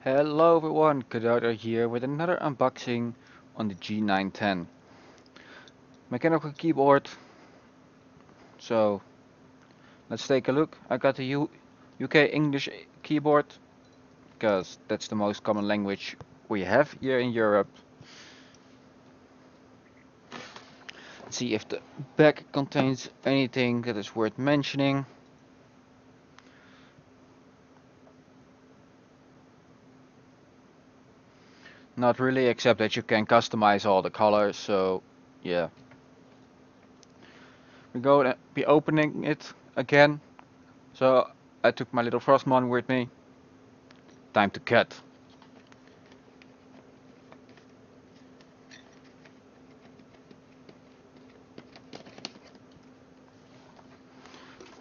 Hello everyone, Kadada here with another unboxing on the G910 mechanical keyboard. So let's take a look. I got the UK English keyboard because that's the most common language we have here in Europe. Let's see if the back contains anything that is worth mentioning. Not really, except that you can customize all the colors, so yeah. We're going to be opening it again. So I took my little Frostmon with me. Time to cut.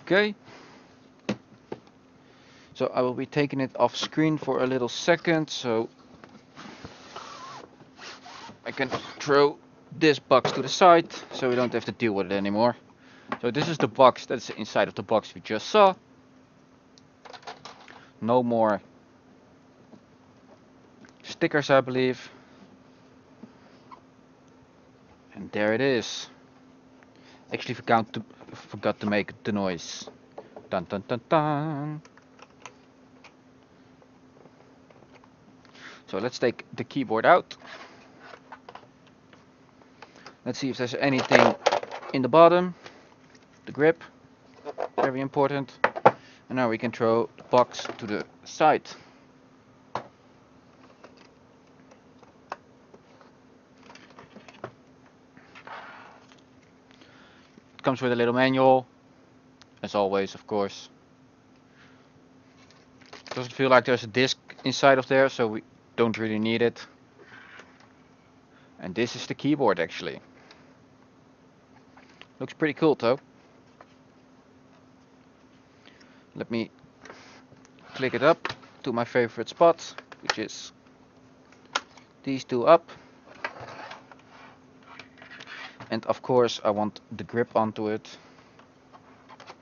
Okay. So I will be taking it off screen for a little second, so I can throw this box to the side, so we don't have to deal with it anymore. So this is the box that's inside of the box we just saw. No more stickers, I believe. And there it is. Actually forgot to make the noise. Dun dun dun dun. So let's take the keyboard out. Let's see if there's anything in the bottom. The grip, very important. And now we can throw the box to the side. It comes with a little manual, as always, of course. Doesn't feel like there's a disc inside of there, so we don't really need it. And this is the keyboard, actually. Looks pretty cool, though. Let me click it up to my favorite spot, which is these two up. And of course I want the grip onto it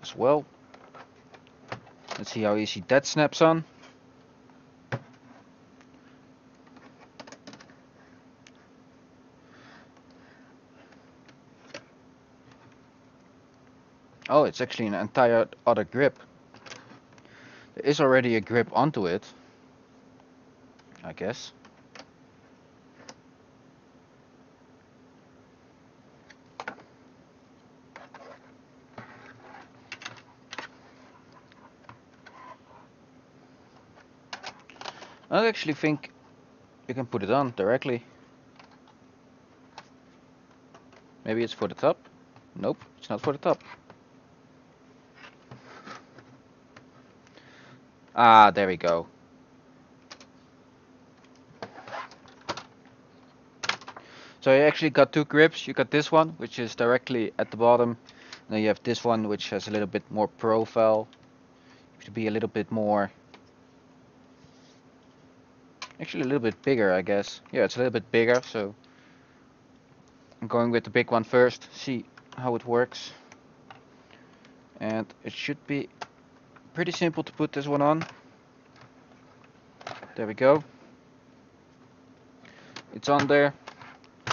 as well. Let's see how easy that snaps on. Oh, it's actually an entire other grip. There is already a grip onto it, I guess. I actually think you can put it on directly. Maybe it's for the top? Nope, it's not for the top. Ah, there we go. So you actually got two grips. You got this one, which is directly at the bottom. And then you have this one, which has a little bit more profile. To be a little bit more... Actually a little bit bigger, I guess. Yeah, it's a little bit bigger, so... I'm going with the big one first, see how it works. And it should be pretty simple to put this one on. There we go. It's on there.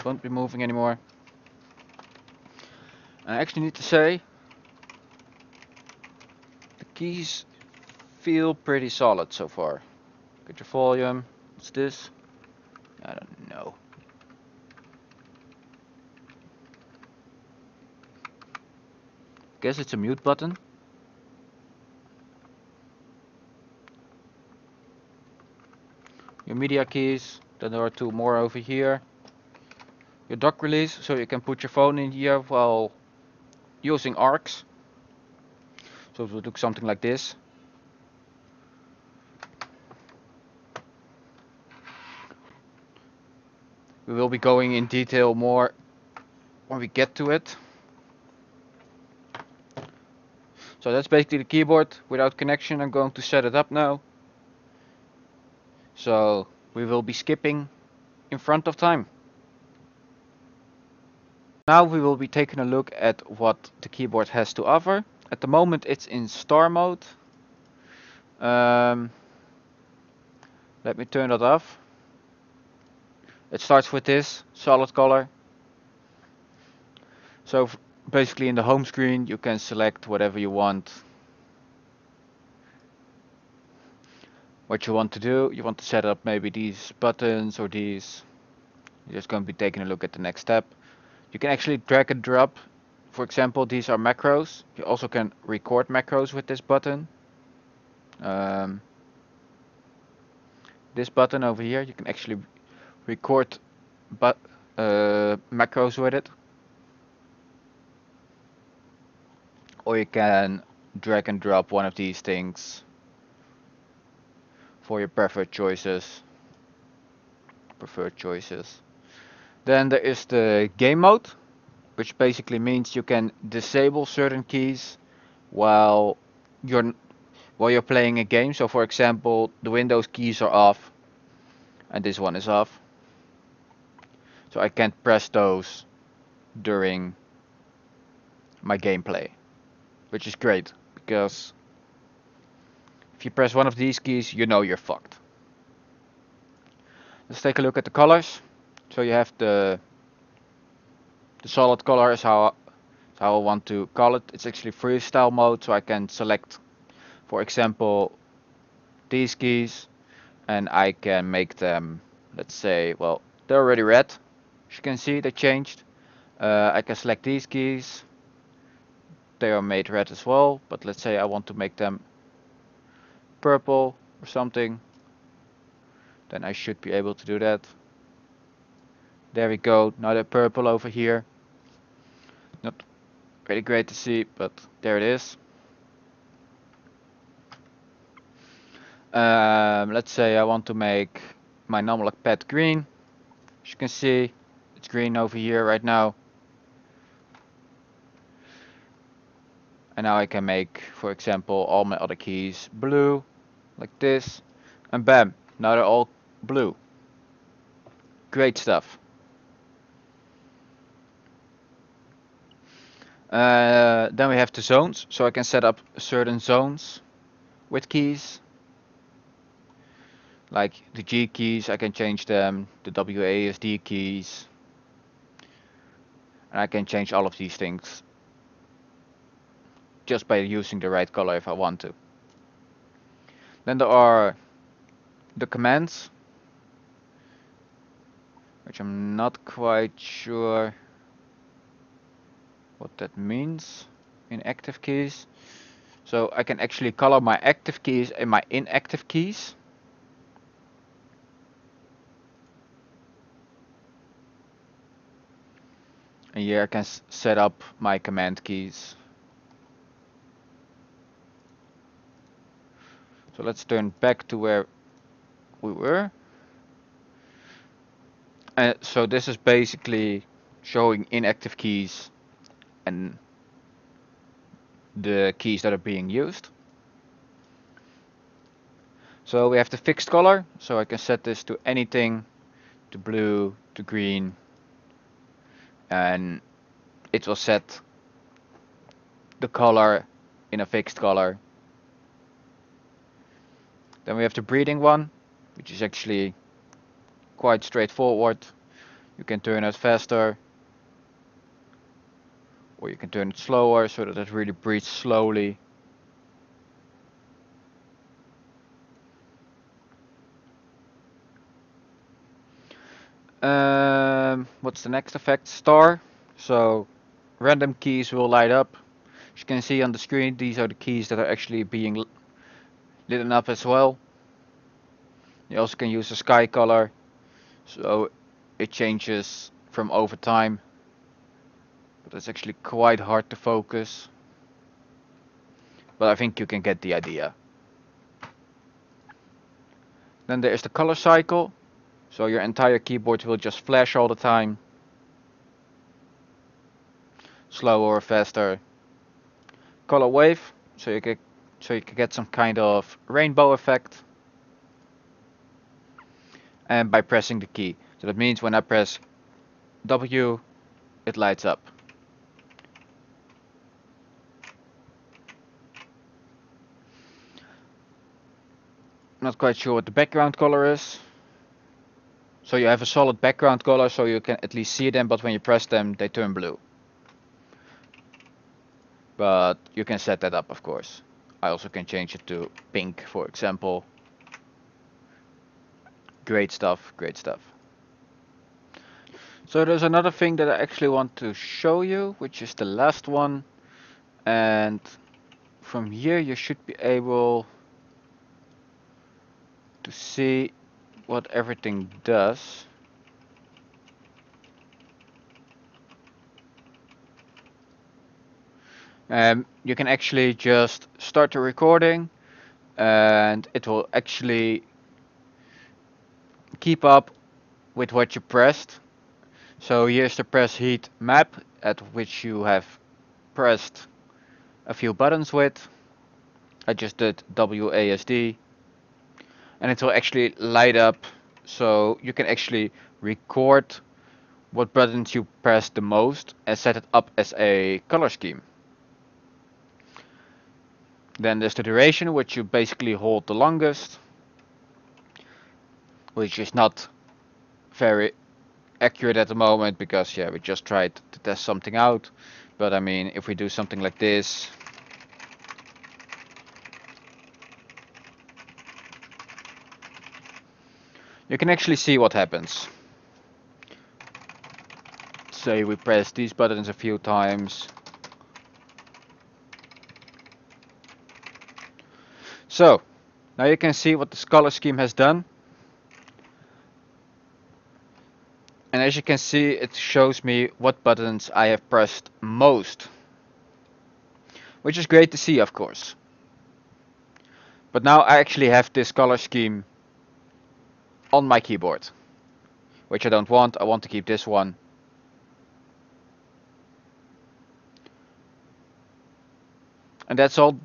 Won't be moving anymore. I actually need to say, the keys feel pretty solid so far. Get your volume. What's this? I don't know. Guess it's a mute button. Your media keys. Then there are two more over here. Your dock release, so you can put your phone in here while using ARCs. So it would look something like this. We will be going in detail more when we get to it. So that's basically the keyboard without connection. I'm going to set it up now. So we will be skipping in front of time. Now we will be taking a look at what the keyboard has to offer. At the moment it's in star mode. Let me turn that off. It starts with this solid color. So basically in the home screen you can select whatever you want. What you want to do, you want to set up maybe these buttons or these. You're just going to be taking a look at the next step. You can actually drag and drop. For example, these are macros. You also can record macros with this button. This button over here, you can actually record macros with it. Or you can drag and drop one of these things for your preferred choices. Then there is the game mode, which basically means you can disable certain keys while you're playing a game. So for example, the Windows keys are off and this one is off. So I can't press those during my gameplay, which is great because if you press one of these keys, you know you're fucked. Let's take a look at the colors. So you have the solid color is how I want to call it. It's actually freestyle mode, so I can select, for example, these keys, and I can make them, let's say, well, they're already red. As you can see, they changed. I can select these keys. They are made red as well, but let's say I want to make them purple or something. Then I should be able to do that. There we go. Now they're purple over here. Not really great to see, but there it is. Let's say I want to make my normal pad green. As you can see, it's green over here right now. And now I can make, for example, all my other keys blue, like this. And bam, now they're all blue. Great stuff. Then we have the zones, so I can set up certain zones with keys. Like the G keys, I can change them, the WASD keys. And I can change all of these things just by using the right color if I want to. Then there are the commands, which I'm not quite sure what that means in active keys. So I can actually color my active keys and my inactive keys. And here I can set up my command keys. So let's turn back to where we were. So this is basically showing inactive keys and the keys that are being used. So we have the fixed color, so I can set this to anything, to blue, to green, and it will set the color in a fixed color. Then we have the breathing one, which is actually quite straightforward. You can turn it faster, or you can turn it slower so that it really breathes slowly. What's the next effect? Star. So random keys will light up. As you can see on the screen, these are the keys that are actually being lit up as well. You also can use a sky color, so it changes from over time. But it's actually quite hard to focus. But I think you can get the idea. Then there is the color cycle. So your entire keyboard will just flash all the time. Slower or faster. Color wave, so you can get some kind of rainbow effect. And by pressing the key. So that means when I press W, it lights up. Not quite sure what the background color is. So you have a solid background color so you can at least see them, but when you press them they turn blue. But you can set that up, of course. I also can change it to pink, for example. Great stuff, great stuff. So there's another thing that I actually want to show you, which is the last one. And from here you should be able to see what everything does. You can actually just start the recording and it will actually keep up with what you pressed. So here's the press heat map at which you have pressed a few buttons with. I just did WASD and it will actually light up so you can actually record what buttons you press the most and set it up as a color scheme. Then there's the duration, which you basically hold the longest, which is not very accurate at the moment because yeah, we just tried to test something out. But I mean, if we do something like this, you can actually see what happens. Say we press these buttons a few times. So now you can see what this color scheme has done. And as you can see, it shows me what buttons I have pressed most. Which is great to see, of course. But now I actually have this color scheme on my keyboard. Which I don't want. I want to keep this one. And that's all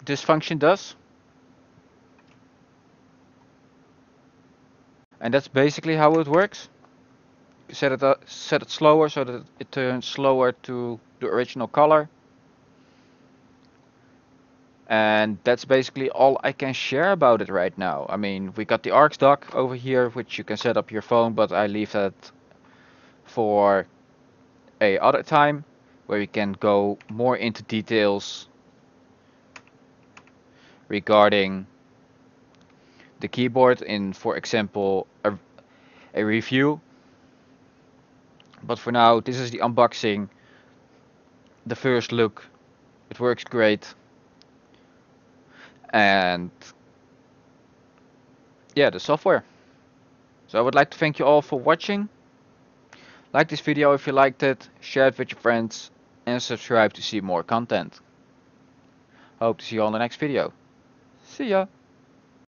this function does. And that's basically how it works. You set it slower so that it turns slower to the original color. And that's basically all I can share about it right now. I mean, we got the ARX dock over here, which you can set up your phone, but I leave that for a other time, where we can go more into details regarding the keyboard in, for example, a review. But for now, this is the unboxing, the first look. It works great. And yeah, the software. So I would like to thank you all for watching. Like this video if you liked it, share it with your friends, and subscribe to see more content. Hope to see you on the next video. See ya!